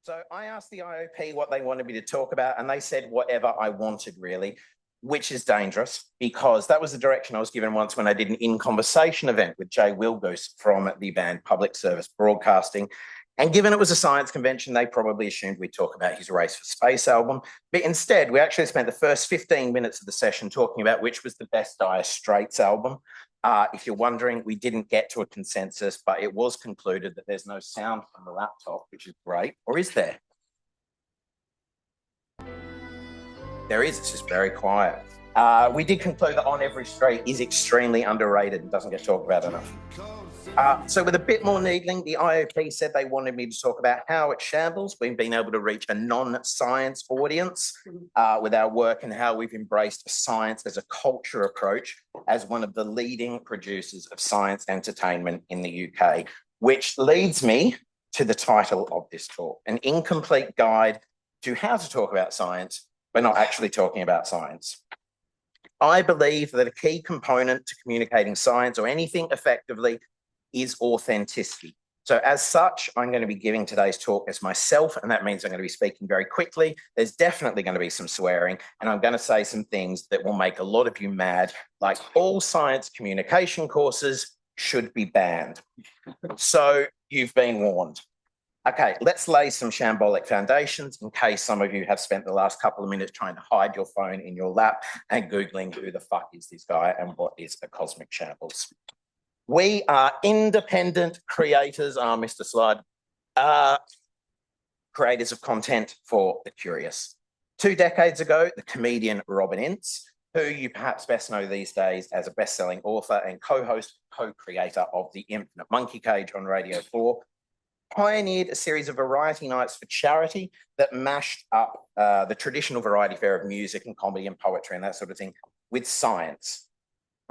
So I asked the IoP what they wanted me to talk about, and they said whatever I wanted, really, which is dangerous because that was the direction I was given once when I did an In Conversation event with Jay Wilgoose from the band Public Service Broadcasting. And given it was a science convention, they probably assumed we'd talk about his Race for Space album. But instead, we actually spent the first 15 minutes of the session talking about which was the best Dire Straits album. If you're wondering, we didn't get to a consensus, but it was concluded that there's no sound from the laptop, which is great. Or is there? There is, it's just very quiet. We did conclude that On Every Street is extremely underrated and doesn't get talked about enough. So with a bit more needling, the IoP said they wanted me to talk about how at Shambles we've been able to reach a non-science audience with our work and how we've embraced science as a culture approach as one of the leading producers of science entertainment in the UK, which leads me to the title of this talk, an incomplete guide to how to talk about science, but not actually talking about science. I believe that a key component to communicating science or anything effectively is authenticity. So as such, I'm going to be giving today's talk as myself, and that means I'm going to be speaking very quickly. There's definitely going to be some swearing, and I'm going to say some things that will make a lot of you mad, like all science communication courses should be banned. So you've been warned. Okay, let's lay some shambolic foundations in case some of you have spent the last couple of minutes trying to hide your phone in your lap and Googling who the fuck is this guy and what is a cosmic shambles. We are independent creators, Mr. Slide, creators of content for the curious. 2 decades ago, the comedian Robin Ince, who you perhaps best know these days as a best-selling author and co-host, co-creator of The Infinite Monkey Cage on Radio 4, pioneered a series of variety nights for charity that mashed up the traditional variety fare of music and comedy and poetry and that sort of thing with science.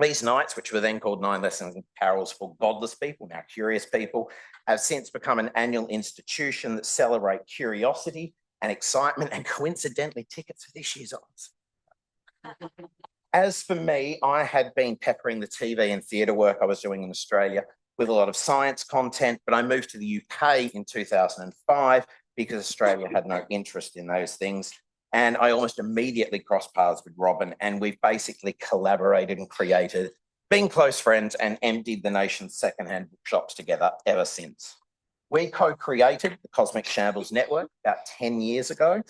These nights, which were then called 9 Lessons and Carols for Godless People, now Curious People, have since become an annual institution that celebrate curiosity and excitement and coincidentally tickets for this year's odds. As for me, I had been peppering the TV and theatre work I was doing in Australia with a lot of science content, but I moved to the UK in 2005 because Australia had no interest in those things. And I almost immediately crossed paths with Robin, and we've basically collaborated and created, been close friends, and emptied the nation's secondhand bookshops together ever since. We co-created the Cosmic Shambles Network about 10 years ago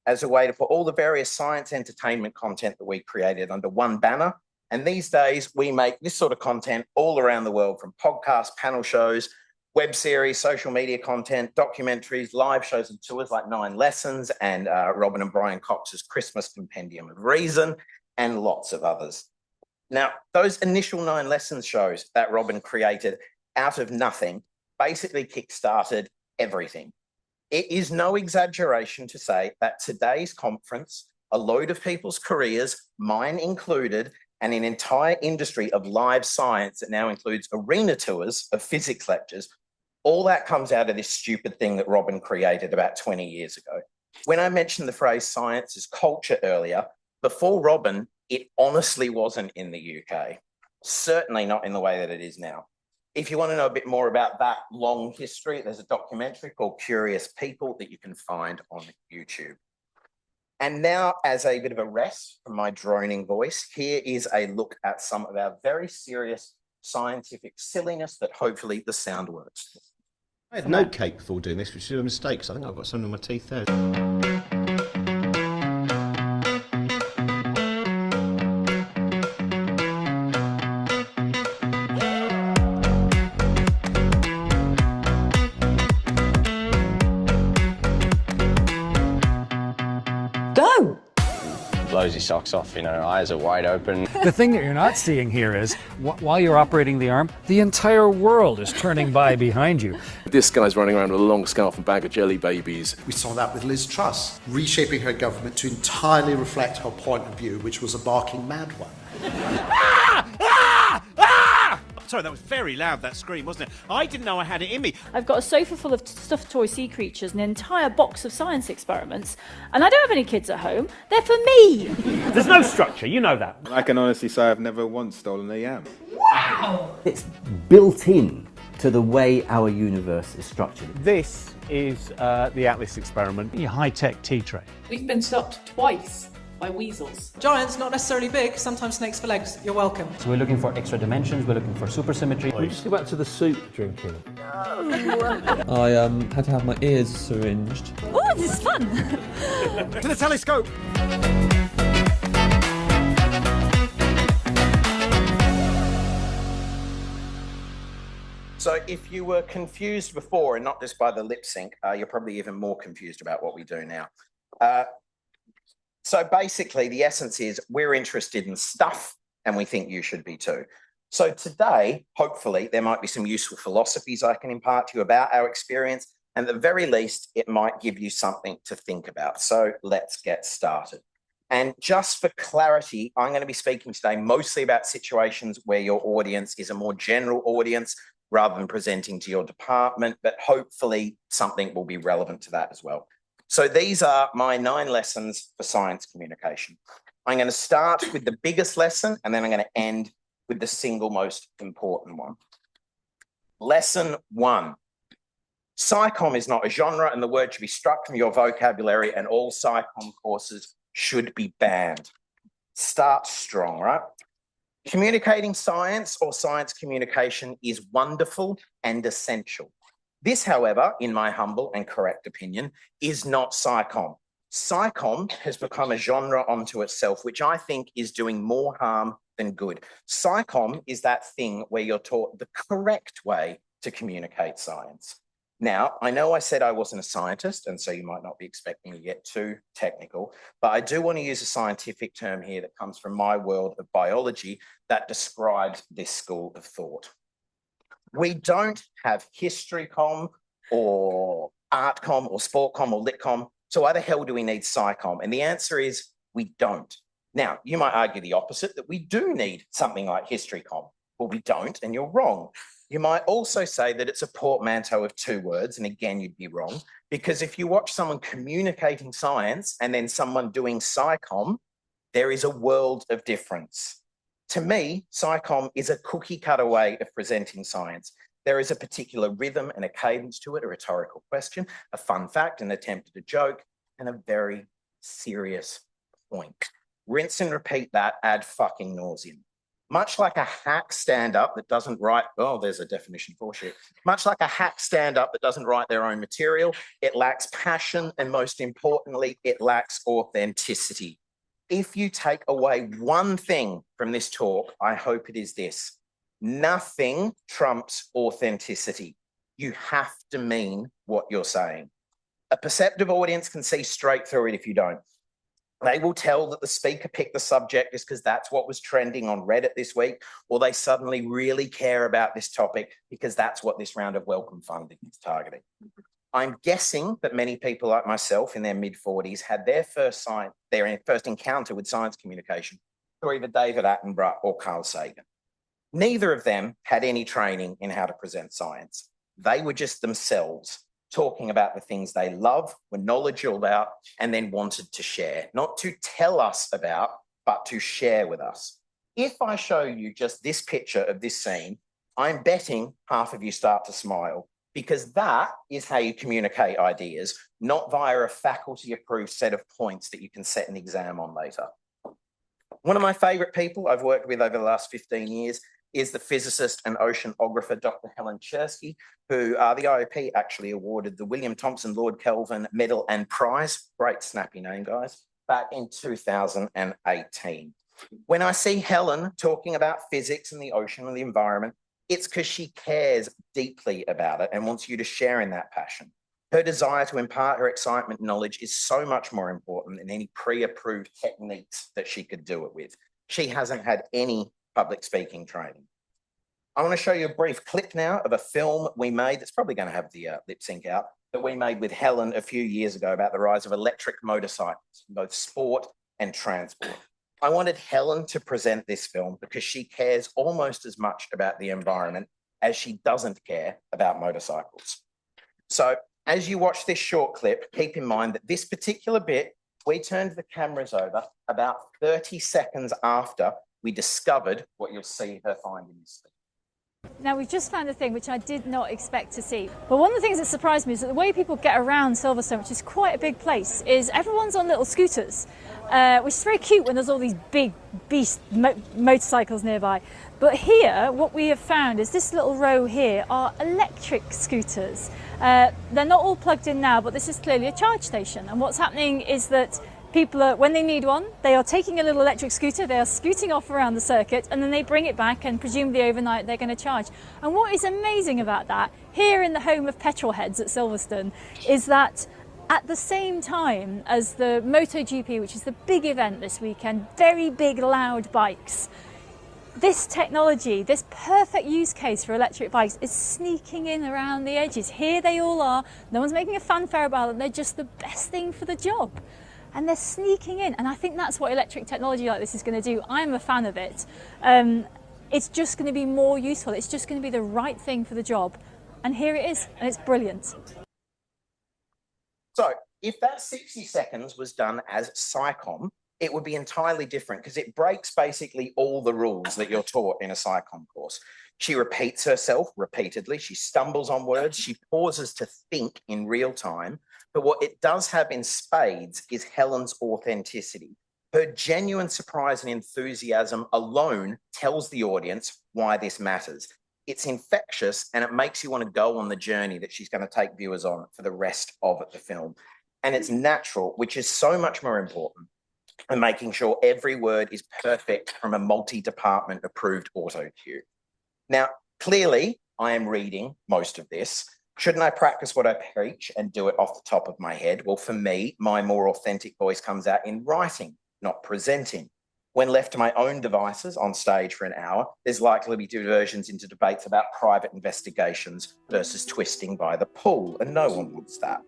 as a way to put all the various science entertainment content that we created under one banner. And these days, we make this sort of content all around the world, from podcasts, panel shows, web series, social media content, documentaries, live shows and tours like 9 Lessons and Robin and Brian Cox's Christmas Compendium of Reason, and lots of others. Now, those initial 9 Lessons shows that Robin created out of nothing basically kickstarted everything. It is no exaggeration to say that today's conference, a load of people's careers, mine included, and an entire industry of live science that now includes arena tours of physics lectures, all that comes out of this stupid thing that Robin created about 20 years ago. When I mentioned the phrase science is culture earlier, before Robin, it honestly wasn't in the UK. Certainly not in the way that it is now. If you want to know a bit more about that long history, there's a documentary called Curious People that you can find on YouTube. And now, as a bit of a rest from my droning voice, here is a look at some of our very serious scientific silliness that hopefully the sound works. I had no cake before doing this, which is a mistake, because I think I've got something in my teeth there. Go! Blows your socks off, you know, eyes are wide open. The thing that you're not seeing here is, while you're operating the arm, the entire world is turning by behind you. This guy's running around with a long scarf and bag of jelly babies. We saw that with Liz Truss, reshaping her government to entirely reflect her point of view, which was a barking mad one. Sorry, that was very loud, that scream, wasn't it? I didn't know I had it in me. I've got a sofa full of stuffed toy sea creatures and an entire box of science experiments, and I don't have any kids at home. They're for me! There's no structure, you know that. I can honestly say I've never once stolen a yam. Wow! It's built in to to the way our universe is structured. This is the Atlas experiment. Your high-tech tea tray. We've been stopped twice by weasels. Giants, not necessarily big, sometimes snakes for legs. You're welcome. So we're looking for extra dimensions, we're looking for supersymmetry. Can we just go back to the soup drinking? I had to have my ears syringed. Oh, this is fun! To the telescope! So if you were confused before, and not just by the lip sync, you're probably even more confused about what we do now. So basically, the essence is we're interested in stuff, and we think you should be too. So today, hopefully, there might be some useful philosophies I can impart to you about our experience, and at the very least, it might give you something to think about. So let's get started. And just for clarity, I'm going to be speaking today mostly about situations where your audience is a more general audience rather than presenting to your department, but hopefully something will be relevant to that as well. So these are my 9 lessons for science communication. I'm going to start with the biggest lesson, and then I'm going to end with the single most important one. Lesson 1. SciComm is not a genre, and the word should be struck from your vocabulary, and all SciComm courses should be banned. Start strong, right? Communicating science or science communication is wonderful and essential. This, however, in my humble and correct opinion, is not SciComm. SciComm has become a genre unto itself, which I think is doing more harm than good. SciComm is that thing where you're taught the correct way to communicate science. Now, I know I said I wasn't a scientist, and so you might not be expecting me to get too technical, but I do want to use a scientific term here that comes from my world of biology that describes this school of thought. We don't have history comm or art comm or sport comm or lit comm. So why the hell do we need SciComm? And the answer is we don't. Now, you might argue the opposite, that we do need something like history comm. Well, we don't, and you're wrong. You might also say that it's a portmanteau of 2 words, and again, you'd be wrong, because if you watch someone communicating science and then someone doing SciComm, there is a world of difference. To me, SciComm is a cookie-cutter way of presenting science. There is a particular rhythm and a cadence to it, a rhetorical question, a fun fact, an attempt at a joke, and a very serious point. Rinse and repeat that ad fucking nauseum. Much like a hack stand-up that doesn't write, oh, there's a definition for shit. Much like a hack stand-up that doesn't write their own material, it lacks passion, and most importantly, it lacks authenticity. If you take away one thing from this talk, I hope it is this: nothing trumps authenticity. You have to mean what you're saying. A perceptive audience can see straight through it if you don't. They will tell that the speaker picked the subject just because that's what was trending on Reddit this week, or they suddenly really care about this topic because that's what this round of welcome funding is targeting. I'm guessing that many people like myself in their mid-40s had their first encounter with science communication through either David Attenborough or Carl Sagan. Neither of them had any training in how to present science. They were just themselves talking about the things they love, were knowledgeable about, and then wanted to share, not to tell us about, but to share with us. If I show you just this picture of this scene, I'm betting half of you start to smile, because that is how you communicate ideas, not via a faculty-approved set of points that you can set an exam on later. One of my favourite people I've worked with over the last 15 years is the physicist and oceanographer, Dr. Helen Chersky, who the IoP actually awarded the William Thompson Lord Kelvin Medal and Prize, great snappy name, guys, back in 2018. When I see Helen talking about physics and the ocean and the environment, it's because she cares deeply about it and wants you to share in that passion. Her desire to impart her excitement and knowledge is so much more important than any pre-approved techniques that she could do it with. She hasn't had any public speaking training. I want to show you a brief clip now of a film we made that's probably going to have the lip sync out, that we made with Helen a few years ago about the rise of electric motorcycles, both sport and transport. I wanted Helen to present this film because she cares almost as much about the environment as she doesn't care about motorcycles. So as you watch this short clip, keep in mind that this particular bit, we turned the cameras over about 30 seconds after we discovered what you'll see her find in this thing. Now, we've just found a thing which I did not expect to see. But one of the things that surprised me is that the way people get around Silverstone, which is quite a big place, is everyone's on little scooters, which is very cute when there's all these big beast motorcycles nearby. But here, what we have found is this little row here are electric scooters. They're not all plugged in now, but this is clearly a charge station. And what's happening is that people are, when they need one, they are taking a little electric scooter, they are scooting off around the circuit, and then they bring it back, and presumably overnight they're going to charge. And what is amazing about that, here in the home of petrol heads at Silverstone, is that at the same time as the MotoGP, which is the big event this weekend, very big loud bikes, this technology, this perfect use case for electric bikes is sneaking in around the edges. Here they all are, no one's making a fanfare about them, they're just the best thing for the job. And they're sneaking in, and I think that's what electric technology like this is going to do. I'm a fan of it. It's just going to be more useful. It's just going to be the right thing for the job. And here it is, and it's brilliant. So if that 60 seconds was done as SciComm, it would be entirely different because it breaks basically all the rules that you're taught in a SciComm course. She repeats herself repeatedly. She stumbles on words. She pauses to think in real time. But what it does have in spades is Helen's authenticity. Her genuine surprise and enthusiasm alone tells the audience why this matters. It's infectious and it makes you want to go on the journey that she's going to take viewers on for the rest of the film. And it's natural, which is so much more important than making sure every word is perfect from a multi-department approved auto cue. Now, clearly, I am reading most of this. Shouldn't I practice what I preach and do it off the top of my head? Well, for me, my more authentic voice comes out in writing, not presenting. When left to my own devices on stage for an hour, there's likely to be diversions into debates about private investigations versus twisting by the pool, and no one wants that.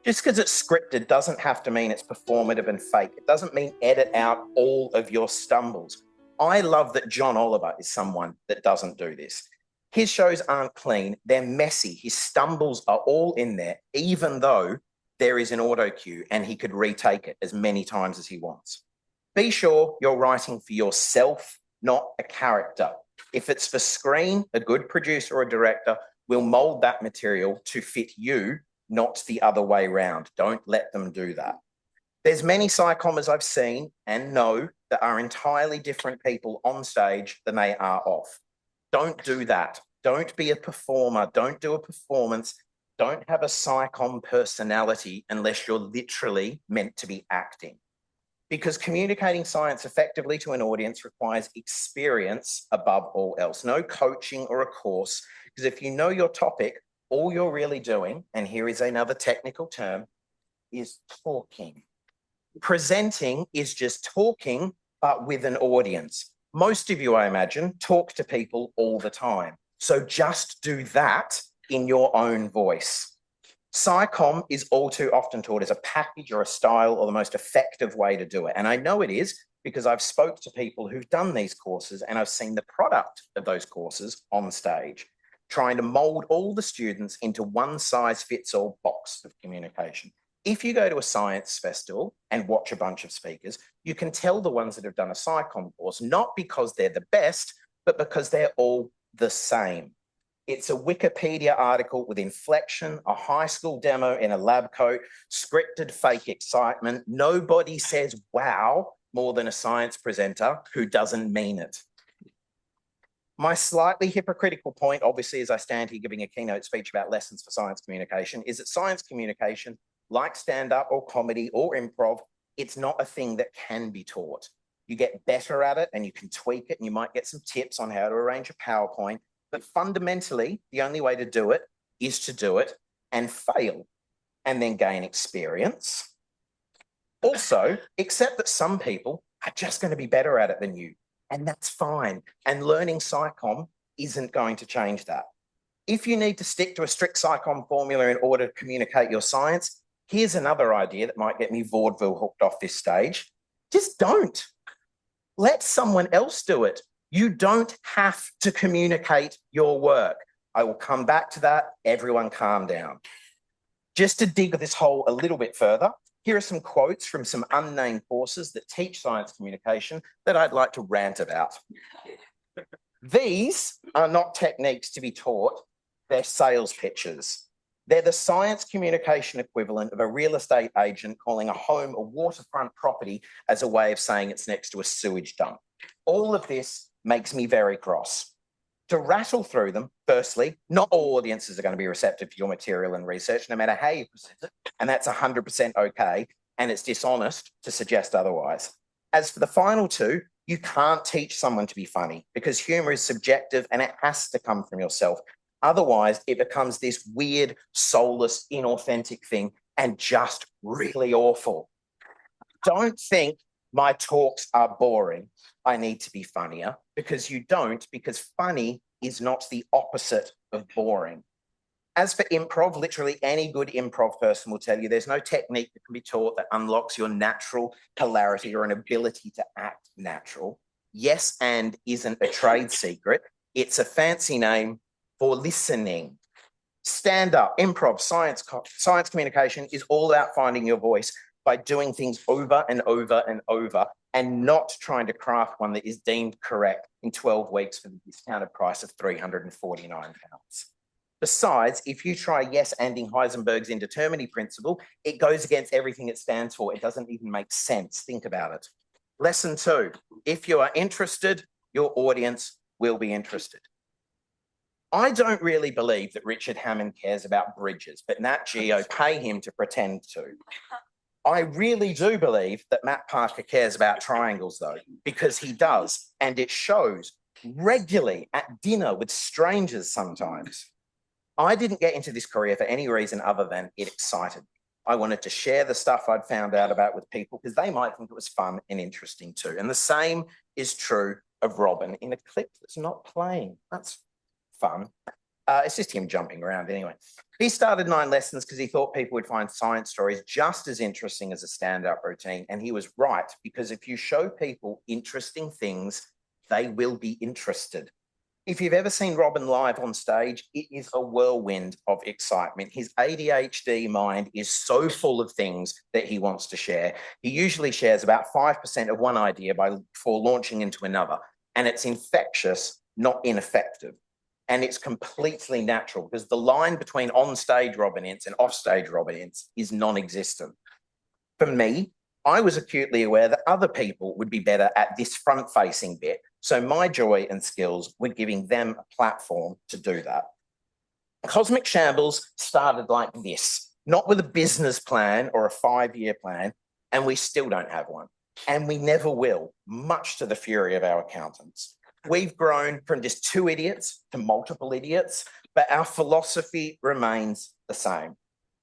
Just because it's scripted doesn't have to mean it's performative and fake. It doesn't mean edit out all of your stumbles. I love that John Oliver is someone that doesn't do this. His shows aren't clean, they're messy. His stumbles are all in there, even though there is an auto cue and he could retake it as many times as he wants. Be sure you're writing for yourself, not a character. If it's for screen, a good producer or director will mold that material to fit you, not the other way around. Don't let them do that. There's many SciCommers I've seen and know that are entirely different people on stage than they are off. Don't do that. Don't be a performer. Don't do a performance. Don't have a SciComm personality unless you're literally meant to be acting. Because communicating science effectively to an audience requires experience above all else. No coaching or a course, because if you know your topic, all you're really doing, and here is another technical term, is talking. Presenting is just talking, but with an audience. Most of you, I imagine, talk to people all the time. So just do that in your own voice. SciComm is all too often taught as a package or a style or the most effective way to do it. And I know it is because I've spoke to people who've done these courses and I've seen the product of those courses on stage, trying to mold all the students into one size fits all box of communication. If you go to a science festival and watch a bunch of speakers, you can tell the ones that have done a SciComm course, not because they're the best, but because they're all the same. It's a Wikipedia article with inflection, a high school demo in a lab coat, scripted fake excitement. Nobody says wow more than a science presenter who doesn't mean it. My slightly hypocritical point, obviously, as I stand here giving a keynote speech about lessons for science communication, is that science communication, like stand-up or comedy or improv, it's not a thing that can be taught. You get better at it and you can tweak it and you might get some tips on how to arrange a PowerPoint, but fundamentally, the only way to do it is to do it and fail and then gain experience. Also, accept that some people are just going to be better at it than you, and that's fine. And learning SciComm isn't going to change that. If you need to stick to a strict SciComm formula in order to communicate your science, here's another idea that might get me vaudeville hooked off this stage. Just don't. Let someone else do it. You don't have to communicate your work. I will come back to that. Everyone calm down. Just to dig this hole a little bit further, here are some quotes from some unnamed courses that teach science communication that I'd like to rant about. These are not techniques to be taught, they're sales pitches. They're the science communication equivalent of a real estate agent calling a home a waterfront property as a way of saying it's next to a sewage dump. All of this makes me very cross. To rattle through them, firstly, not all audiences are going to be receptive to your material and research, no matter how you present it, and that's 100% okay, and it's dishonest to suggest otherwise. As for the final two, you can't teach someone to be funny because humor is subjective and it has to come from yourself. Otherwise, it becomes this weird, soulless, inauthentic thing and just really awful. Don't think my talks are boring. I need to be funnier, because you don't, because funny is not the opposite of boring. As for improv, literally any good improv person will tell you there's no technique that can be taught that unlocks your natural hilarity or an ability to act natural. Yes and isn't a trade secret. It's a fancy name for listening. Stand up, improv, science communication is all about finding your voice by doing things over and over and over and not trying to craft one that is deemed correct in 12 weeks for the discounted price of £349. Besides, if you try yes-anding Heisenberg's indeterminacy principle, it goes against everything it stands for. It doesn't even make sense. Think about it. Lesson 2, if you are interested, your audience will be interested. I don't really believe that Richard Hammond cares about bridges, but Nat Geo pay him to pretend to. I really do believe that Matt Parker cares about triangles, though, because he does, and it shows regularly at dinner with strangers sometimes. I didn't get into this career for any reason other than it excited me. I wanted to share the stuff I'd found out about with people because they might think it was fun and interesting too. And the same is true of Robin in a clip that's not playing. That's fun. It's just him jumping around anyway. He started 9 Lessons because he thought people would find science stories just as interesting as a stand-up routine. And he was right, because if you show people interesting things, they will be interested. If you've ever seen Robin live on stage, it is a whirlwind of excitement. His ADHD mind is so full of things that he wants to share. He usually shares about 5% of one idea before launching into another. And it's infectious, not ineffective. And it's completely natural because the line between on-stage Robin Ince and off-stage Robin Ince is non-existent. For me, I was acutely aware that other people would be better at this front-facing bit, so my joy and skills were giving them a platform to do that. Cosmic Shambles started like this, not with a business plan or a 5-year plan, and we still don't have one. And we never will, much to the fury of our accountants. We've grown from just 2 idiots to multiple idiots, but our philosophy remains the same.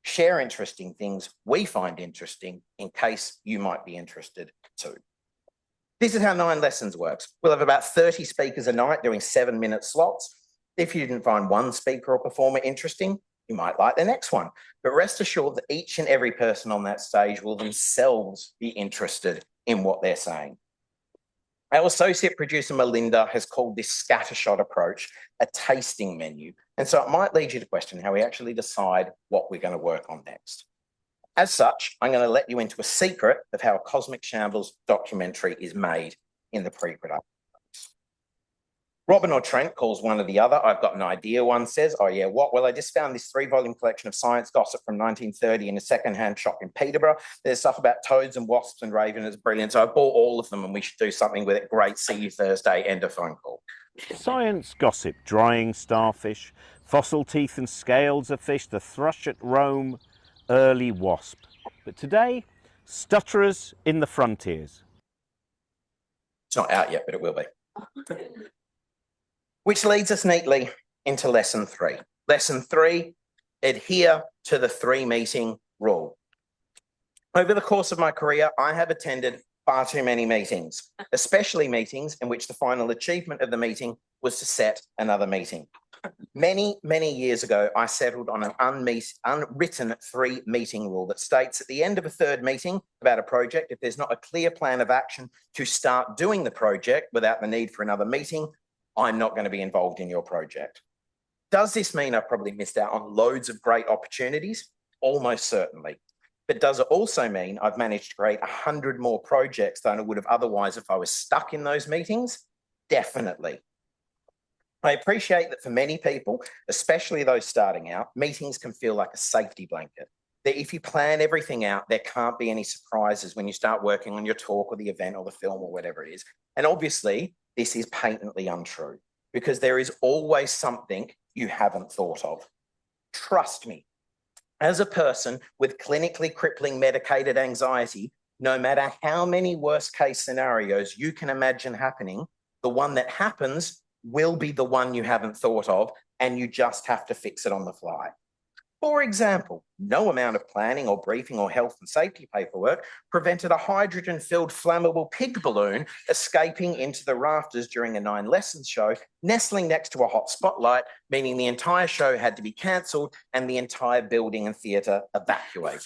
Share interesting things we find interesting in case you might be interested too. This is how 9 Lessons works. We'll have about 30 speakers a night doing 7-minute slots. If you didn't find one speaker or performer interesting, you might like the next one. But rest assured that each and every person on that stage will themselves be interested in what they're saying. Our associate producer, Melinda, has called this scattershot approach a tasting menu. And so it might lead you to question how we actually decide what we're going to work on next. As such, I'm going to let you into a secret of how a Cosmic Shambles documentary is made in the pre-production. Robin or Trent calls one or the other. I've got an idea, one says. Oh yeah, what? Well, I just found this 3-volume collection of science gossip from 1930 in a secondhand shop in Peterborough. There's stuff about toads and wasps and raven. It's brilliant. So I bought all of them and we should do something with it. Great. See you Thursday. End of phone call. Science gossip, drying starfish, fossil teeth and scales of fish, the thrush at Rome, early wasp. But today, stutterers in the frontiers. It's not out yet, but it will be. Which leads us neatly into lesson 3. Lesson 3, adhere to the 3-meeting rule. Over the course of my career, I have attended far too many meetings, especially meetings in which the final achievement of the meeting was to set another meeting. Many, many years ago, I settled on an unwritten 3-meeting rule that states at the end of a 3rd meeting about a project, if there's not a clear plan of action to start doing the project without the need for another meeting, I'm not going to be involved in your project. Does this mean I've probably missed out on loads of great opportunities? Almost certainly. But does it also mean I've managed to create 100 more projects than I would have otherwise if I was stuck in those meetings? Definitely. I appreciate that for many people, especially those starting out, meetings can feel like a safety blanket. That if you plan everything out, there can't be any surprises when you start working on your talk or the event or the film or whatever it is. And obviously, this is patently untrue because there is always something you haven't thought of. Trust me, as a person with clinically crippling medicated anxiety, no matter how many worst case scenarios you can imagine happening, the one that happens will be the one you haven't thought of, and you just have to fix it on the fly. For example, no amount of planning or briefing or health and safety paperwork prevented a hydrogen-filled flammable pig balloon escaping into the rafters during a 9 Lessons show, nestling next to a hot spotlight, meaning the entire show had to be cancelled and the entire building and theatre evacuated.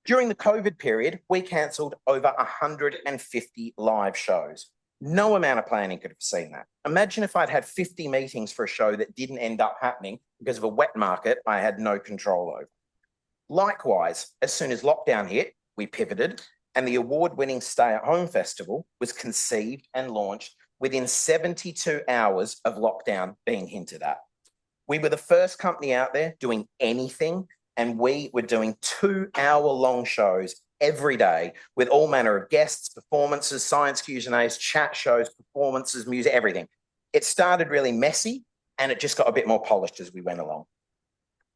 During the COVID period, we cancelled over 150 live shows. No amount of planning could have seen that. Imagine if I'd had 50 meetings for a show that didn't end up happening because of a wet market I had no control over. Likewise, as soon as lockdown hit, we pivoted, and the award-winning Stay at Home Festival was conceived and launched within 72 hours of lockdown being hinted at. We were the first company out there doing anything, and we were doing 2-hour-long shows every day with all manner of guests, performances, science Q&As, chat shows, performances, music, everything. It started really messy and it just got a bit more polished as we went along.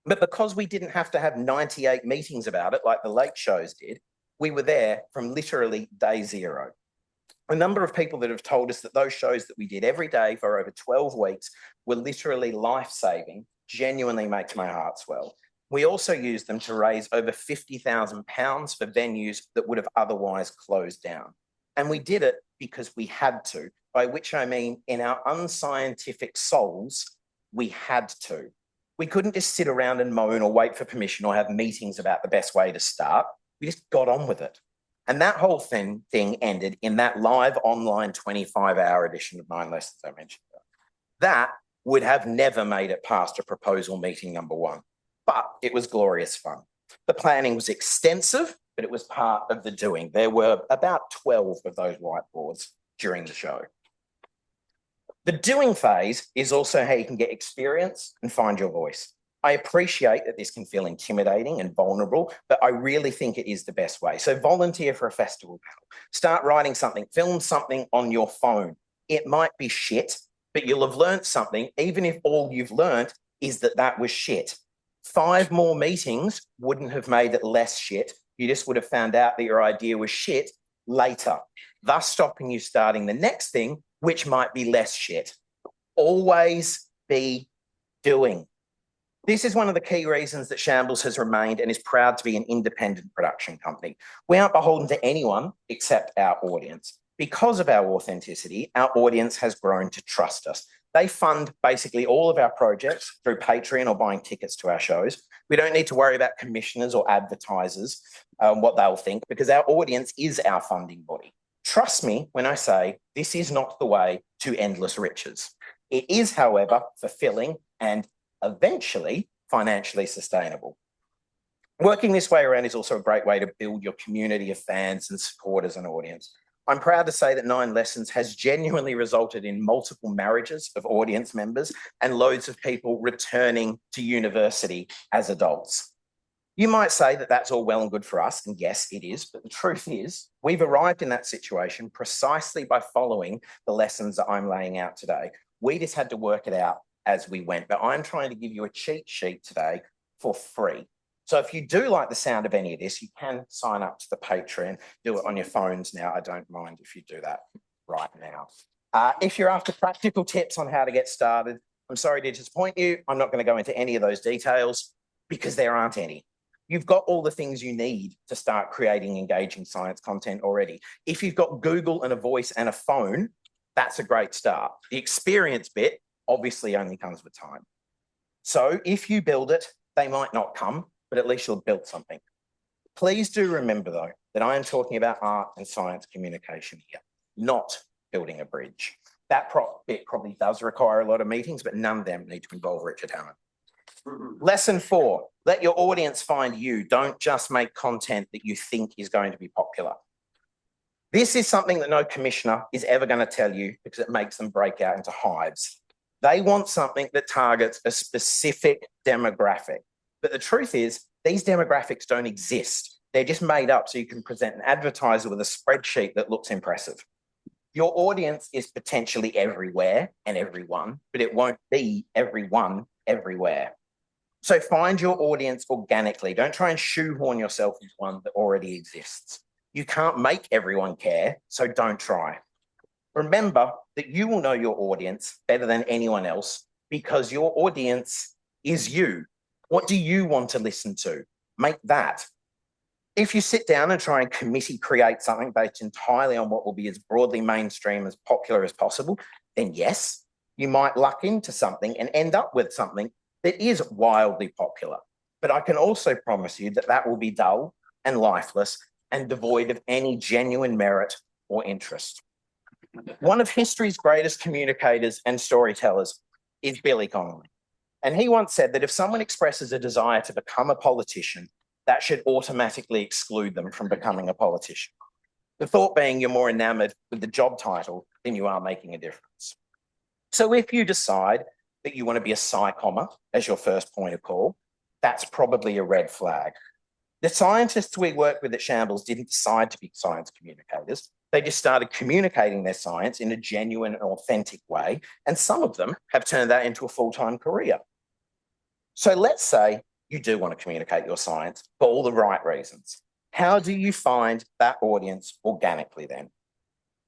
But because we didn't have to have 98 meetings about it like the late shows did, we were there from literally day zero. A number of people that have told us that those shows that we did every day for over 12 weeks were literally life-saving genuinely makes my heart swell. We also used them to raise over £50,000 for venues that would have otherwise closed down. And we did it because we had to, by which I mean in our unscientific souls, we had to. We couldn't just sit around and moan or wait for permission or have meetings about the best way to start. We just got on with it. And that whole thing ended in that live online 25-hour edition of 9 Lessons I mentioned. That would have never made it past a proposal meeting number 1. But it was glorious fun. The planning was extensive, but it was part of the doing. There were about 12 of those whiteboards during the show. The doing phase is also how you can get experience and find your voice. I appreciate that this can feel intimidating and vulnerable, but I really think it is the best way. So volunteer for a festival panel. Start writing something, film something on your phone. It might be shit, but you'll have learned something, even if all you've learned is that that was shit. 5 more meetings wouldn't have made it less shit. You just would have found out that your idea was shit later, thus stopping you starting the next thing, which might be less shit. Always be doing. This is one of the key reasons that Shambles has remained and is proud to be an independent production company. We aren't beholden to anyone except our audience. Because of our authenticity, our audience has grown to trust us. They fund basically all of our projects through Patreon or buying tickets to our shows. We don't need to worry about commissioners or advertisers, what they'll think, because our audience is our funding body. Trust me when I say this is not the way to endless riches. It is, however, fulfilling and eventually financially sustainable. Working this way around is also a great way to build your community of fans and supporters and audience. I'm proud to say that 9 Lessons has genuinely resulted in multiple marriages of audience members and loads of people returning to university as adults. You might say that that's all well and good for us, and yes, it is, but the truth is we've arrived in that situation precisely by following the lessons that I'm laying out today. We just had to work it out as we went, but I'm trying to give you a cheat sheet today for free. So if you do like the sound of any of this, you can sign up to the Patreon, do it on your phones now. I don't mind if you do that right now. If you're after practical tips on how to get started, I'm sorry to disappoint you. I'm not going to go into any of those details because there aren't any. You've got all the things you need to start creating engaging science content already. If you've got Google and a voice and a phone, that's a great start. The experience bit obviously only comes with time. So if you build it, they might not come, but at least you'll build something. Please do remember, though, that I am talking about art and science communication here, not building a bridge. That bit probably does require a lot of meetings, but none of them need to involve Richard Hammond. Lesson 4, let your audience find you. Don't just make content that you think is going to be popular. This is something that no commissioner is ever going to tell you because it makes them break out into hives. They want something that targets a specific demographic. But the truth is, these demographics don't exist. They're just made up so you can present an advertiser with a spreadsheet that looks impressive. Your audience is potentially everywhere and everyone, but it won't be everyone everywhere. So find your audience organically. Don't try and shoehorn yourself into one that already exists. You can't make everyone care, so don't try. Remember that you will know your audience better than anyone else because your audience is you. What do you want to listen to? Make that. If you sit down and try and committee create something based entirely on what will be as broadly mainstream, as popular as possible, then yes, you might luck into something and end up with something that is wildly popular. But I can also promise you that that will be dull and lifeless and devoid of any genuine merit or interest. One of history's greatest communicators and storytellers is Billy Connolly. And he once said that if someone expresses a desire to become a politician, that should automatically exclude them from becoming a politician. The thought being you're more enamored with the job title than you are making a difference. So if you decide that you want to be a psychommer as your first point of call, that's probably a red flag. The scientists we work with at Shambles didn't decide to be science communicators. They just started communicating their science in a genuine and authentic way, and some of them have turned that into a full-time career. So let's say you do want to communicate your science for all the right reasons. How do you find that audience organically then?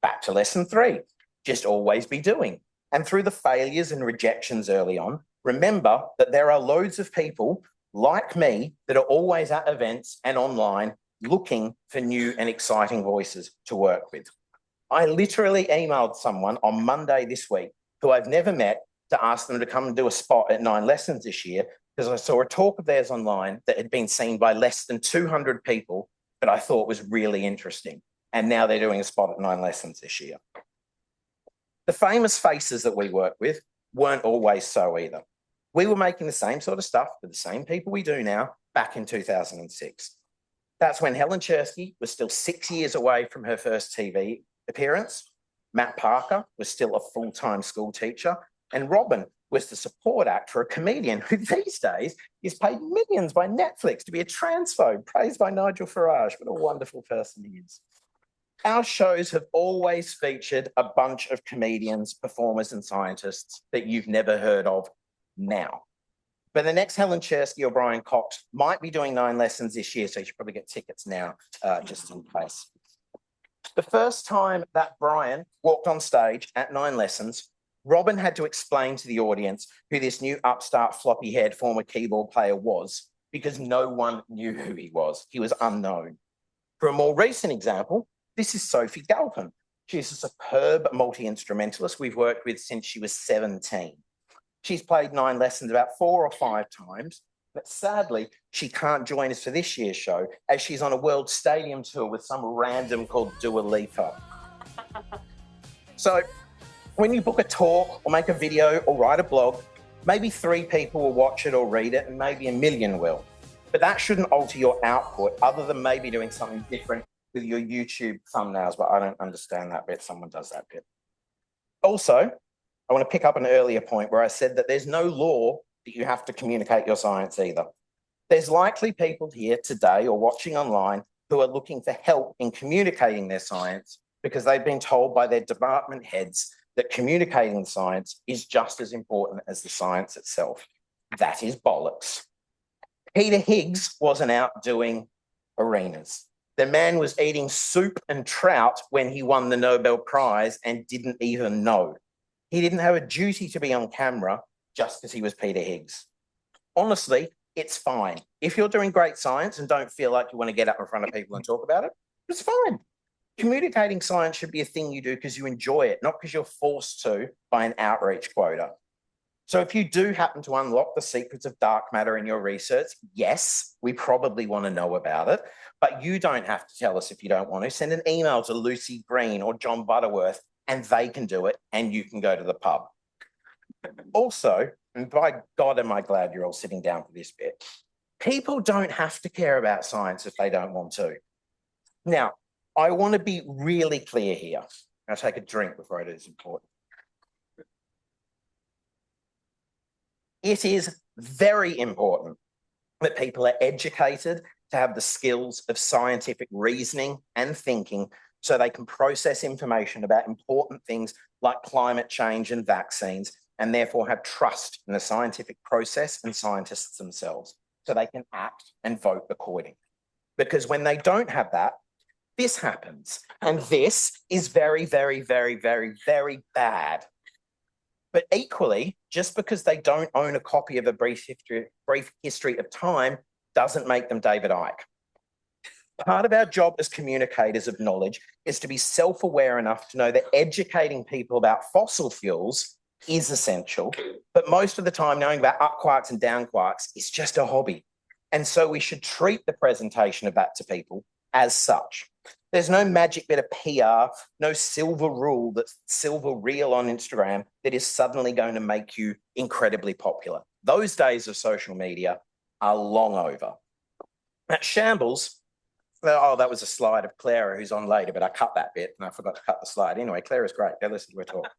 Back to lesson 3, just always be doing. And through the failures and rejections early on, remember that there are loads of people like me that are always at events and online looking for new and exciting voices to work with. I literally emailed someone on Monday this week who I've never met to ask them to come and do a spot at 9 Lessons this year because I saw a talk of theirs online that had been seen by less than 200 people, but I thought was really interesting. And now they're doing a spot at 9 Lessons this year. The famous faces that we work with weren't always so either. We were making the same sort of stuff for the same people we do now back in 2006. That's when Helen Chersky was still 6 years away from her first TV appearance. Matt Parker was still a full-time school teacher. And Robin was the support act for a comedian who these days is paid millions by Netflix to be a transphobe, praised by Nigel Farage. What a wonderful person he is. Our shows have always featured a bunch of comedians, performers, and scientists that you've never heard of now. But the next Helen Chersky or Brian Cox might be doing 9 Lessons this year, so you should probably get tickets now, just in case. The first time that Brian walked on stage at 9 Lessons, Robin had to explain to the audience who this new upstart floppy-haired former keyboard player was because no one knew who he was. He was unknown. For a more recent example, this is Sophie Galpin. She's a superb multi-instrumentalist we've worked with since she was 17. She's played 9 Lessons about 4 or 5 times, but sadly, she can't join us for this year's show as she's on a world stadium tour with some random called Dua Lipa. So when you book a talk or make a video or write a blog, maybe 3 people will watch it or read it and maybe 1 million will. But that shouldn't alter your output other than maybe doing something different with your YouTube thumbnails, but I don't understand that bit. Someone does that bit. Also, I want to pick up an earlier point where I said that there's no law that you have to communicate your science either. There's likely people here today or watching online who are looking for help in communicating their science because they've been told by their department heads that communicating science is just as important as the science itself. That is bollocks. Peter Higgs wasn't out doing arenas. The man was eating soup and trout when he won the Nobel Prize and didn't even know. He didn't have a duty to be on camera just because he was Peter Higgs. Honestly, it's fine. If you're doing great science and don't feel like you want to get up in front of people and talk about it, it's fine. Communicating science should be a thing you do because you enjoy it, not because you're forced to by an outreach quota. So if you do happen to unlock the secrets of dark matter in your research, yes, we probably want to know about it, but you don't have to tell us if you don't want to. Send an email to Lucy Green or John Butterworth and they can do it and you can go to the pub. Also, and by God am I glad you're all sitting down for this bit, people don't have to care about science if they don't want to. Now, I want to be really clear here. I'll take a drink before I do this important. It is very important that people are educated to have the skills of scientific reasoning and thinking so they can process information about important things like climate change and vaccines, and therefore have trust in the scientific process and scientists themselves so they can act and vote accordingly. Because when they don't have that, this happens. And this is very, very, very, very, very bad. But equally, just because they don't own a copy of a brief history of time doesn't make them David Icke. Part of our job as communicators of knowledge is to be self-aware enough to know that educating people about fossil fuels is essential, but most of the time knowing about up quarks and down quarks is just a hobby. And so we should treat the presentation of that to people as such. There's no magic bit of PR, no silver rule, that's silver reel on Instagram that is suddenly going to make you incredibly popular. Those days of social media are long over. At Shambles, oh, that was a slide of Clara who's on later, but I cut that bit and I forgot to cut the slide. Anyway, Clara's great. Go listen to her talk.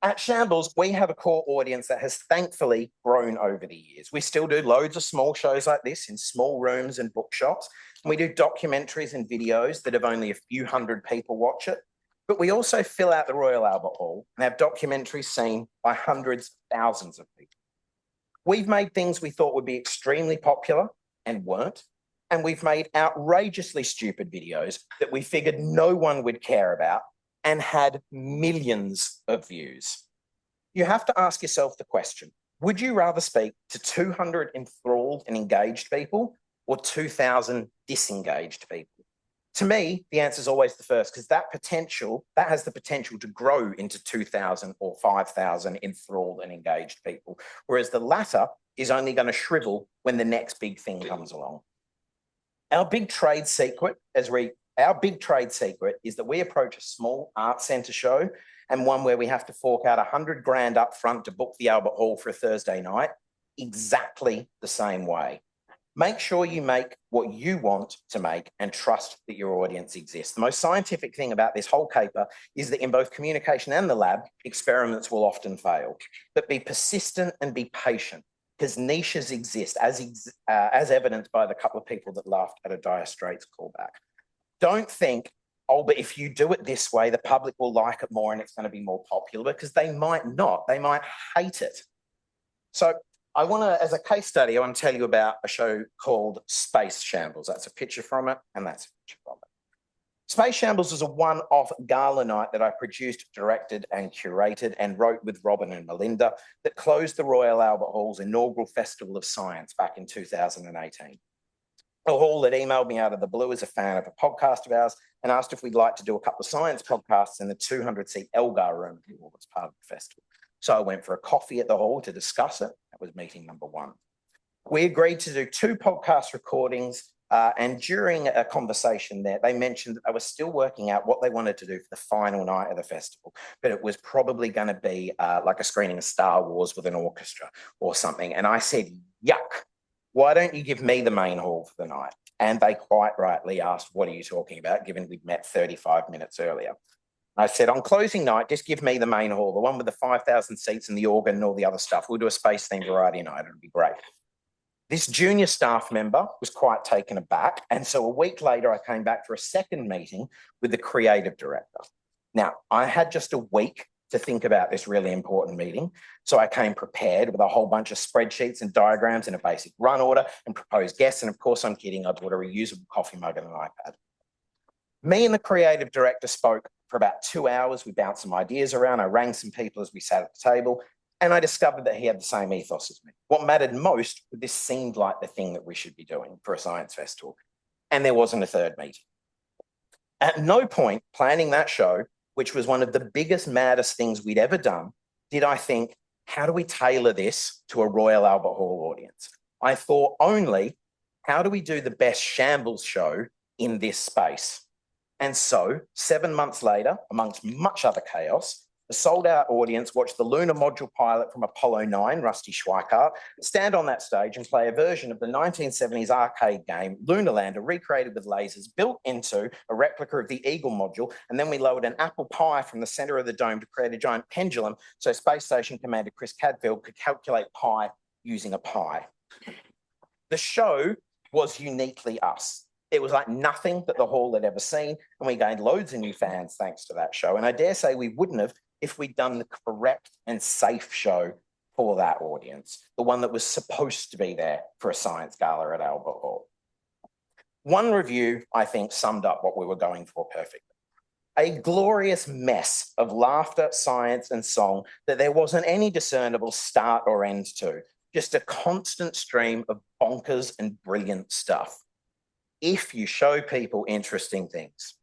At Shambles, we have a core audience that has thankfully grown over the years. We still do loads of small shows like this in small rooms and bookshops. And we do documentaries and videos that have only a few hundred people watch it. But we also fill out the Royal Albert Hall and have documentaries seen by hundreds, thousands of people. We've made things we thought would be extremely popular and weren't. And we've made outrageously stupid videos that we figured no one would care about and had millions of views. You have to ask yourself the question, would you rather speak to 200 enthralled and engaged people or 2,000 disengaged people? To me, the answer is always the first, because that has the potential to grow into 2,000 or 5,000 enthralled and engaged people, whereas the latter is only going to shrivel when the next big thing comes along. Our big trade secret is that we approach a small art centre show and one where we have to fork out $100,000 up front to book the Albert Hall for a Thursday night exactly the same way. Make sure you make what you want to make and trust that your audience exists. The most scientific thing about this whole caper is that in both communication and the lab, experiments will often fail. But be persistent and be patient, because niches exist, as evidenced by the couple of people that laughed at a Dire Straits callback. Don't think, oh, but if you do it this way, the public will like it more and it's going to be more popular, because they might not. They might hate it. So I want to, as a case study, I want to tell you about a show called Space Shambles. That's a picture from it, and that's a picture from it. Space Shambles was a one-off gala night that I produced, directed, and curated, and wrote with Robin and Melinda that closed the Royal Albert Hall's inaugural Festival of Science back in 2018. A hall that emailed me out of the blue as a fan of a podcast of ours and asked if we'd like to do a couple of science podcasts in the 200-seat Elgar room that was part of the festival. So I went for a coffee at the hall to discuss it. That was meeting number one. We agreed to do 2 podcast recordings, and during a conversation there, they mentioned that they were still working out what they wanted to do for the final night of the festival, but it was probably going to be like a screening of Star Wars with an orchestra or something. And I said, yuck, why don't you give me the main hall for the night? And they quite rightly asked, what are you talking about, given we'd met 35 minutes earlier? I said, on closing night, just give me the main hall, the one with the 5,000 seats and the organ and all the other stuff. We'll do a space-themed variety night. It'll be great. This junior staff member was quite taken aback. And so a week later, I came back for a second meeting with the creative director. Now, I had just a week to think about this really important meeting. So I came prepared with a whole bunch of spreadsheets and diagrams and a basic run order and proposed guests. And of course, I'm kidding, I bought a reusable coffee mug and an iPad. Me and the creative director spoke for about 2 hours. We bounced some ideas around. I rang some people as we sat at the table, and I discovered that he had the same ethos as me. What mattered most, this seemed like the thing that we should be doing for a science festival. And there wasn't a third meeting. At no point planning that show, which was one of the biggest, maddest things we'd ever done, did I think, how do we tailor this to a Royal Albert Hall audience? I thought only, how do we do the best Shambles show in this space? And so 7 months later, amongst much other chaos, The sold-out audience watched the lunar module pilot from Apollo 9, Rusty Schweickart, stand on that stage and play a version of the 1970s arcade game Lunar Lander, recreated with lasers, built into a replica of the Eagle module, and then we lowered an apple pie from the centre of the dome to create a giant pendulum so Space Station Commander Chris Hadfield could calculate pi using a pie. The show was uniquely us. It was like nothing that the hall had ever seen, and we gained loads of new fans thanks to that show. And I dare say we wouldn't have if we'd done the correct and safe show for that audience, the one that was supposed to be there for a science gala at Albert Hall. One review, I think, summed up what we were going for perfectly. A glorious mess of laughter, science, and song that there wasn't any discernible start or end to, just a constant stream of bonkers and brilliant stuff. If you show people interesting things.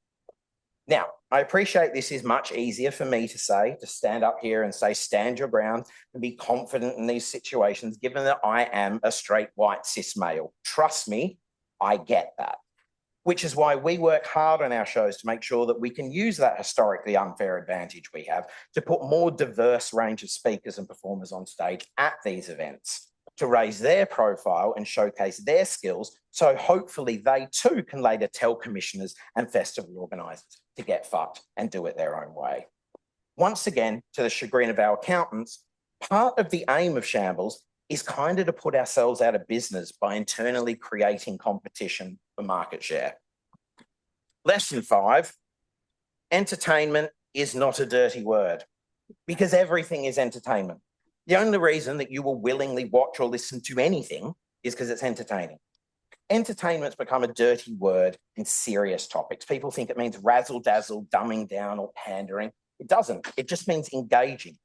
Now, I appreciate this is much easier for me to say, to stand up here and say, stand your ground and be confident in these situations, given that I am a straight white cis male. Trust me, I get that. Which is why we work hard on our shows to make sure that we can use that historically unfair advantage we have to put more diverse range of speakers and performers on stage at these events, to raise their profile and showcase their skills, so hopefully they too can later tell commissioners and festival organisers to get fucked and do it their own way. Once again, to the chagrin of our accountants, part of the aim of Shambles is kind of to put ourselves out of business by internally creating competition for market share. Lesson 5, entertainment is not a dirty word, because everything is entertainment. The only reason that you will willingly watch or listen to anything is because it's entertaining. Entertainment's become a dirty word in serious topics. People think it means razzle-dazzle, dumbing down, or pandering. It doesn't. It just means engaging.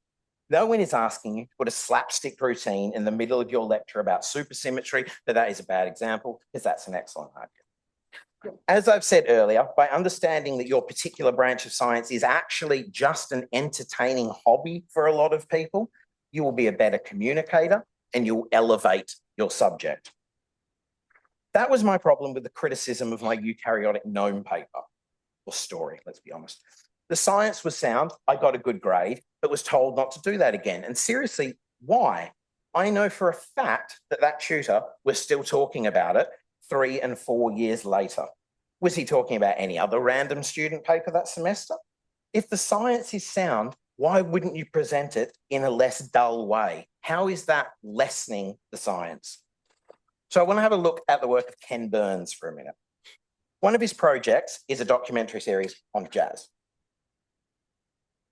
No one is asking you to put a slapstick routine in the middle of your lecture about supersymmetry, but that is a bad example, because that's an excellent argument. As I've said earlier, by understanding that your particular branch of science is actually just an entertaining hobby for a lot of people, you will be a better communicator and you'll elevate your subject. That was my problem with the criticism of my eukaryotic gnome paper, or story, let's be honest. The science was sound, I got a good grade, but was told not to do that again. And seriously, why? I know for a fact that that tutor was still talking about it 3 and 4 years later. Was he talking about any other random student paper that semester? If the science is sound, why wouldn't you present it in a less dull way? How is that lessening the science? So I want to have a look at the work of Ken Burns for a minute. One of his projects is a documentary series on jazz.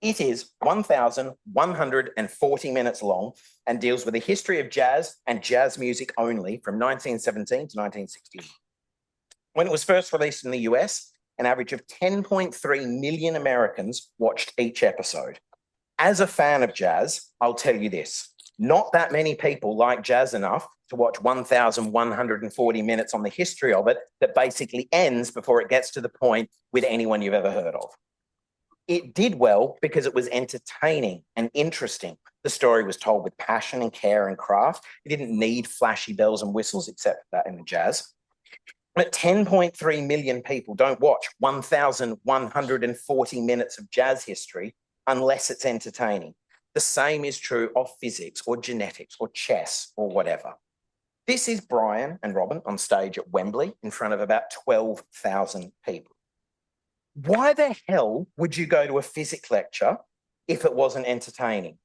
It is 1,140 minutes long and deals with the history of jazz and jazz music only from 1917 to 1960. When it was first released in the US, an average of 10.3 million Americans watched each episode. As a fan of jazz, I'll tell you this, not that many people like jazz enough to watch 1,140 minutes on the history of it that basically ends before it gets to the point with anyone you've ever heard of. It did well because it was entertaining and interesting. The story was told with passion and care and craft. It didn't need flashy bells and whistles, except for that in the jazz. But 10.3 million people don't watch 1,140 minutes of jazz history unless it's entertaining. The same is true of physics or genetics or chess or whatever. This is Brian and Robin on stage at Wembley in front of about 12,000 people. Why the hell would you go to a physics lecture if it wasn't entertaining?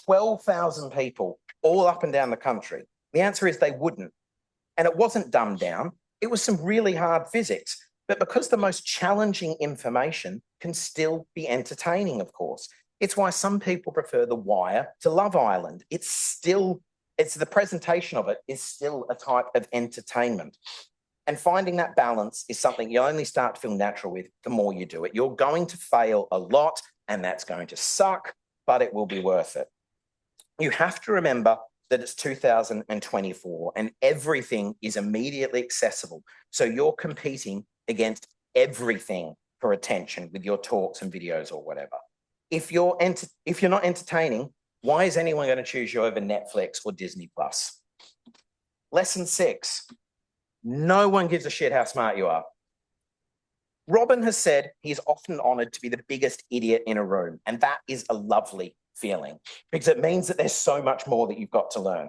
12,000 people all up and down the country. The answer is they wouldn't. And it wasn't dumbed down. It was some really hard physics. But because the most challenging information can still be entertaining, of course. It's why some people prefer The Wire to Love Island. It's the presentation of it is still a type of entertainment. And finding that balance is something you only start to feel natural with the more you do it. You're going to fail a lot, and that's going to suck, but it will be worth it. You have to remember that it's 2024 and everything is immediately accessible. So you're competing against everything for attention with your talks and videos or whatever. If you're not entertaining, why is anyone going to choose you over Netflix or Disney Plus? Lesson 6. No one gives a shit how smart you are. Robin has said he's often honoured to be the biggest idiot in a room, and that is a lovely feeling because it means that there's so much more that you've got to learn.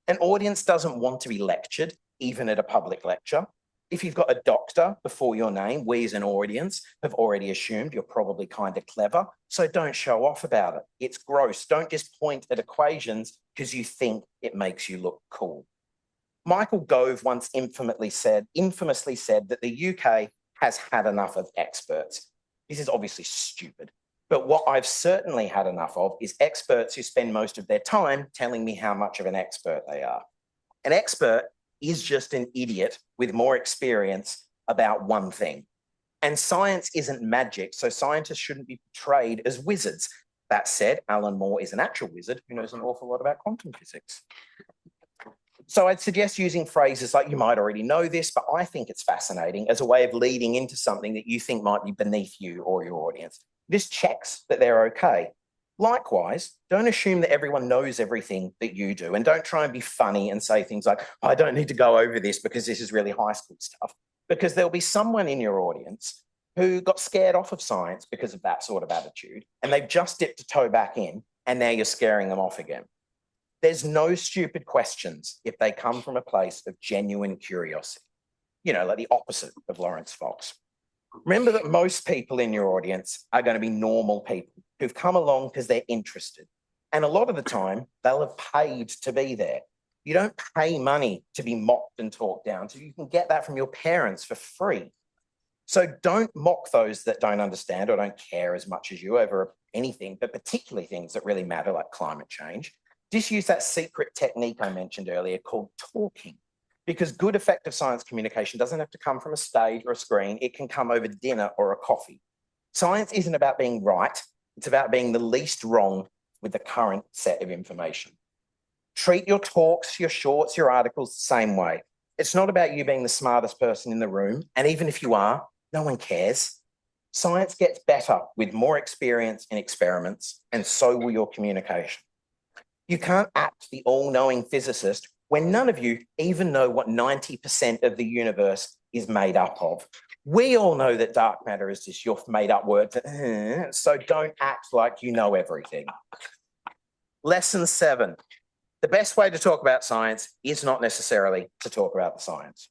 An audience doesn't want to be lectured, even at a public lecture. If you've got a doctor before your name, we as an audience have already assumed you're probably kind of clever, so don't show off about it. It's gross. Don't just point at equations because you think it makes you look cool. Michael Gove once infamously said that the UK has had enough of experts. This is obviously stupid, but what I've certainly had enough of is experts who spend most of their time telling me how much of an expert they are. An expert is just an idiot with more experience about one thing. And science isn't magic, so scientists shouldn't be portrayed as wizards. That said, Alan Moore is an actual wizard who knows an awful lot about quantum physics. So I'd suggest using phrases like, you might already know this, but I think it's fascinating, as a way of leading into something that you think might be beneath you or your audience. This checks that they're okay. Likewise, don't assume that everyone knows everything that you do, and don't try and be funny and say things like, I don't need to go over this because this is really high school stuff, because there'll be someone in your audience who got scared off of science because of that sort of attitude, and they've just dipped a toe back in, and now you're scaring them off again. There's no stupid questions if they come from a place of genuine curiosity, you know, like the opposite of Lawrence Fox. Remember that most people in your audience are going to be normal people who've come along because they're interested. And a lot of the time, they'll have paid to be there. You don't pay money to be mocked and talked down, so you can get that from your parents for free. So don't mock those that don't understand or don't care as much as you over anything, but particularly things that really matter, like climate change. Just use that secret technique I mentioned earlier called talking, because good, effective science communication doesn't have to come from a stage or a screen. It can come over dinner or a coffee. Science isn't about being right. It's about being the least wrong with the current set of information. Treat your talks, your shorts, your articles the same way. It's not about you being the smartest person in the room. And even if you are, no one cares. Science gets better with more experience in experiments, and so will your communication. You can't act the all-knowing physicist when none of you even know what 90% of the universe is made up of. We all know that dark matter is just your made-up word, so don't act like you know everything. Lesson 7. The best way to talk about science is not necessarily to talk about the science.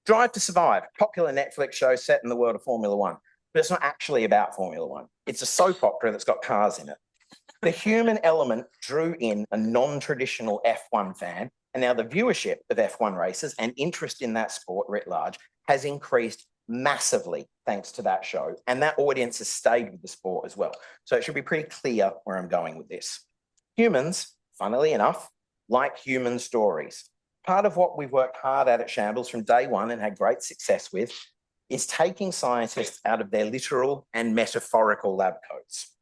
Drive to Survive, popular Netflix show set in the world of Formula One, but it's not actually about Formula One. It's a soap opera that's got cars in it. The human element drew in a non-traditional F1 fan, and now the viewership of F1 races and interest in that sport writ large has increased massively thanks to that show, and that audience has stayed with the sport as well. So it should be pretty clear where I'm going with this. Humans, funnily enough, like human stories. Part of what we've worked hard at Shambles from day one and had great success with is taking scientists out of their literal and metaphorical lab coats.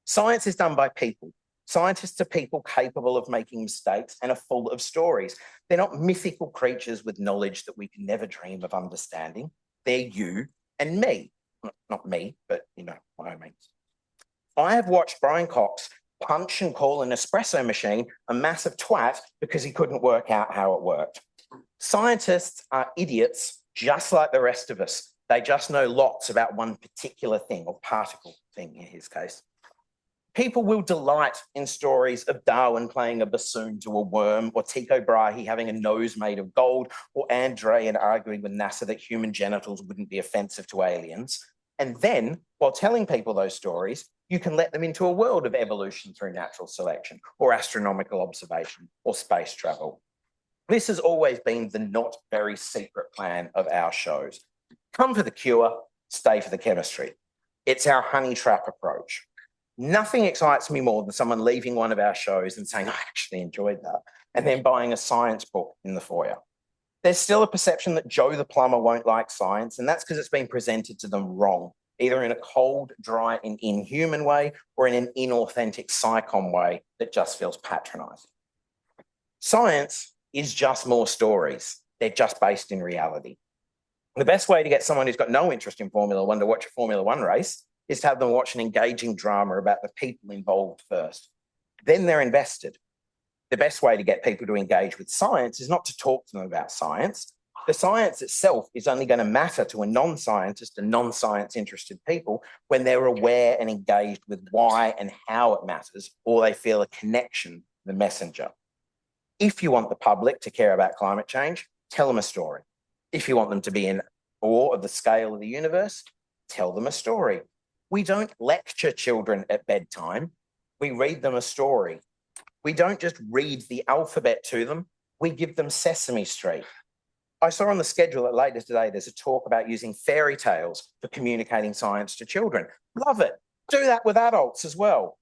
Science is done by people. Scientists are people capable of making mistakes and are full of stories. They're not mythical creatures with knowledge that we can never dream of understanding. They're you and me. Not me, but you know what I mean. I have watched Brian Cox punch and call an espresso machine a massive twat because he couldn't work out how it worked. Scientists are idiots just like the rest of us. They just know lots about one particular thing, or particle thing in his case. People will delight in stories of Darwin playing a bassoon to a worm, or Tycho Brahe having a nose made of gold, or Andrean arguing with NASA that human genitals wouldn't be offensive to aliens. And then, while telling people those stories, you can let them into a world of evolution through natural selection, or astronomical observation, or space travel. This has always been the not very secret plan of our shows. Come for the cure, stay for the chemistry. It's our honey trap approach. Nothing excites me more than someone leaving one of our shows and saying, I actually enjoyed that, and then buying a science book in the foyer. There's still a perception that Joe the plumber won't like science, and that's because it's been presented to them wrong, either in a cold, dry, and inhuman way, or in an inauthentic psychom way that just feels patronizing. Science is just more stories. They're just based in reality. The best way to get someone who's got no interest in Formula One to watch a Formula One race is to have them watch an engaging drama about the people involved first. Then they're invested. The best way to get people to engage with science is not to talk to them about science, The science itself is only going to matter to a non-scientist and non-science interested people when they're aware and engaged with why and how it matters, or they feel a connection to the messenger. If you want the public to care about climate change, tell them a story. If you want them to be in awe of the scale of the universe, tell them a story. We don't lecture children at bedtime. We read them a story. We don't just read the alphabet to them. We give them Sesame Street. I saw on the schedule that later today, there's a talk about using fairy tales for communicating science to children. Love it. Do that with adults as well.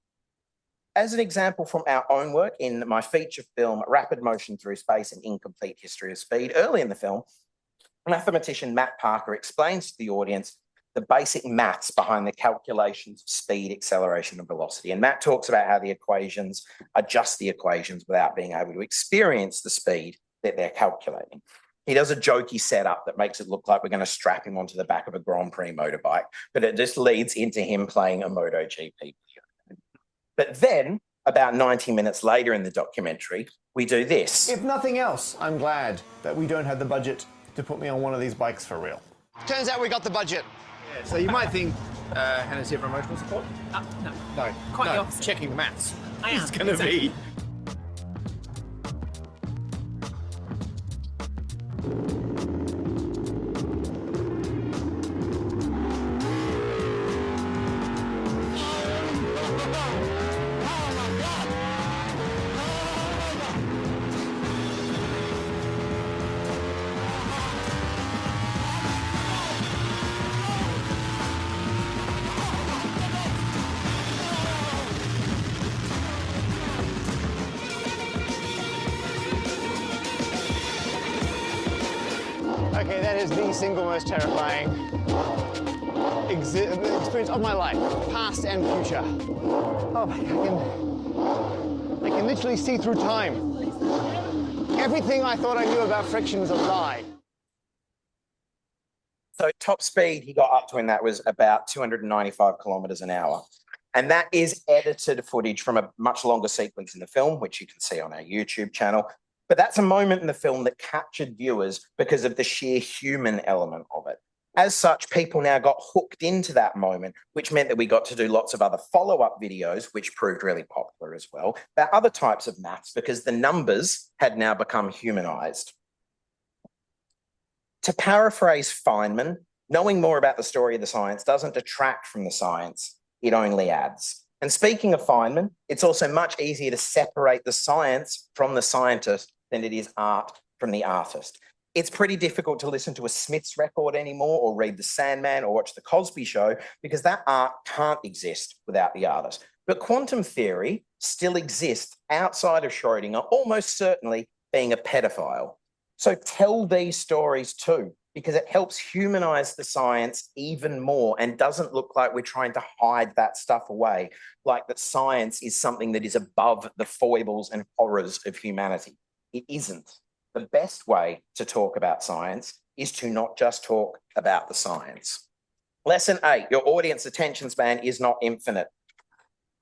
As an example from our own work in my feature film, Rapid Motion Through Space, An Incomplete History of Speed, early in the film, mathematician Matt Parker explains to the audience the basic maths behind the calculations of speed, acceleration, and velocity. And Matt talks about how the equations are just the equations without being able to experience the speed that they're calculating. He does a jokey setup that makes it look like we're going to strap him onto the back of a Grand Prix motorbike, but it just leads into him playing a MotoGP. But then, about 90 minutes later in the documentary, we do this. If nothing else, I'm glad that we don't have the budget to put me on one of these bikes for real. Turns out we got the budget. Yeah, so you might think Hannah's here for emotional support? No. No. Quite no. the opposite. Checking the maths. I am. It's going to be. Okay, that is the single most terrifying experience of my life, past and future. Oh my God, I can literally see through time. Everything I thought I knew about friction was a lie. So top speed he got up to in that was about 295 kilometers an hour. And that is edited footage from a much longer sequence in the film, which you can see on our YouTube channel. But that's a moment in the film that captured viewers because of the sheer human element of it. As such, people now got hooked into that moment, which meant that we got to do lots of other follow-up videos, which proved really popular as well, about other types of maths because the numbers had now become humanized. To paraphrase Feynman, knowing more about the story of the science doesn't detract from the science, it only adds. And speaking of Feynman, it's also much easier to separate the science from the scientist than it is art from the artist. It's pretty difficult to listen to a Smiths record anymore or read The Sandman or watch The Cosby Show because that art can't exist without the artist. But quantum theory still exists outside of Schrödinger, almost certainly being a pedophile. So tell these stories too, because it helps humanize the science even more and doesn't look like we're trying to hide that stuff away, like that science is something that is above the foibles and horrors of humanity. It isn't. The best way to talk about science is to not just talk about the science. Lesson 8, your audience attention span is not infinite.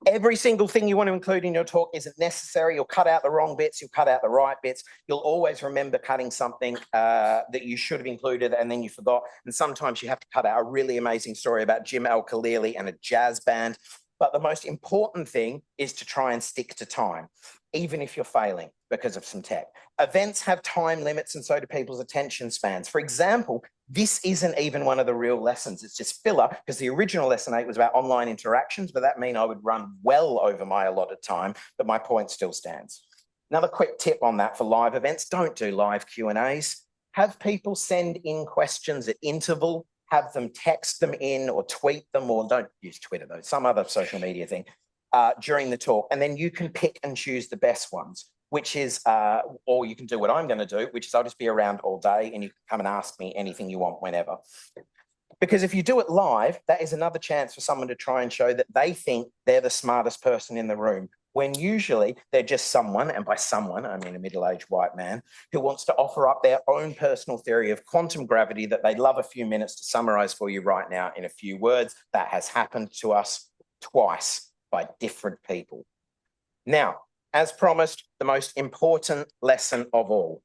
Every single thing you want to include in your talk isn't necessary. You'll cut out the wrong bits, you'll cut out the right bits. You'll always remember cutting something that you should have included and then you forgot. And sometimes you have to cut out a really amazing story about Jim Al-Khalili and a jazz band. But the most important thing is to try and stick to time, even if you're failing because of some tech. Events have time limits and so do people's attention spans. For example, this isn't even one of the real lessons. It's just filler because the original lesson 8 was about online interactions, but that means I would run well over my allotted time, but my point still stands. Another quick tip on that for live events, don't do live Q&As. Have people send in questions at interval, have them text them in or tweet them, or don't use Twitter though, some other social media thing during the talk. And then you can pick and choose the best ones, which is, or you can do what I'm going to do, which is I'll just be around all day and you can come and ask me anything you want whenever. Because if you do it live, that is another chance for someone to try and show that they think they're the smartest person in the room, when usually they're just someone, and by someone, I mean a middle-aged white man, who wants to offer up their own personal theory of quantum gravity that they'd love a few minutes to summarize for you right now in a few words. That has happened to us twice by different people. Now, as promised, the most important lesson of all.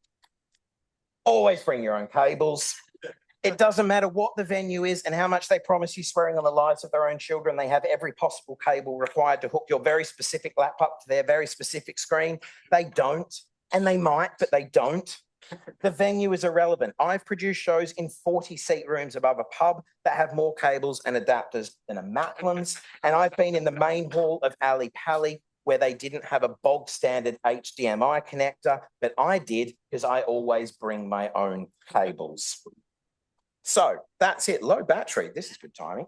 Always bring your own cables. It doesn't matter what the venue is and how much they promise you, swearing on the lives of their own children. They have every possible cable required to hook your very specific laptop to their very specific screen. They don't, and they might, but they don't. The venue is irrelevant. I've produced shows in 40-seat rooms above a pub that have more cables and adapters than a Macklin's, and I've been in the main hall of Ali Pali where they didn't have a bog standard HDMI connector, but I did because I always bring my own cables. So that's it. Low battery. This is good timing.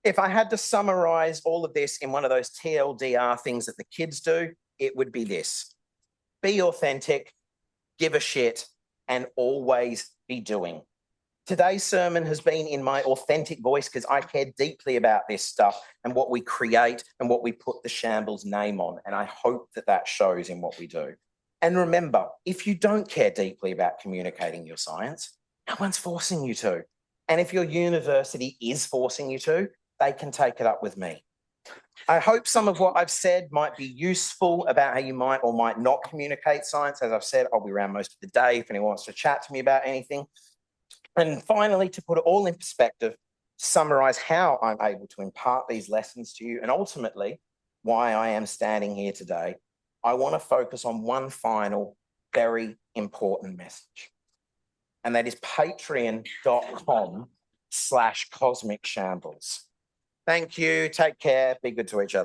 If I had to summarize all of this in one of those TLDR things that the kids do, it would be this: be authentic, give a shit, and always be doing. Today's sermon has been in my authentic voice because I care deeply about this stuff and what we create and what we put the Shambles name on. And I hope that that shows in what we do. And remember, if you don't care deeply about communicating your science, no one's forcing you to. And if your university is forcing you to, they can take it up with me. I hope some of what I've said might be useful about how you might or might not communicate science. As I've said, I'll be around most of the day if anyone wants to chat to me about anything. And finally, to put it all in perspective, to summarize how I'm able to impart these lessons to you and ultimately why I am standing here today, I want to focus on one final, very important message. And that is patreon.com/cosmic shambles. Thank you. Take care. Be good to each other.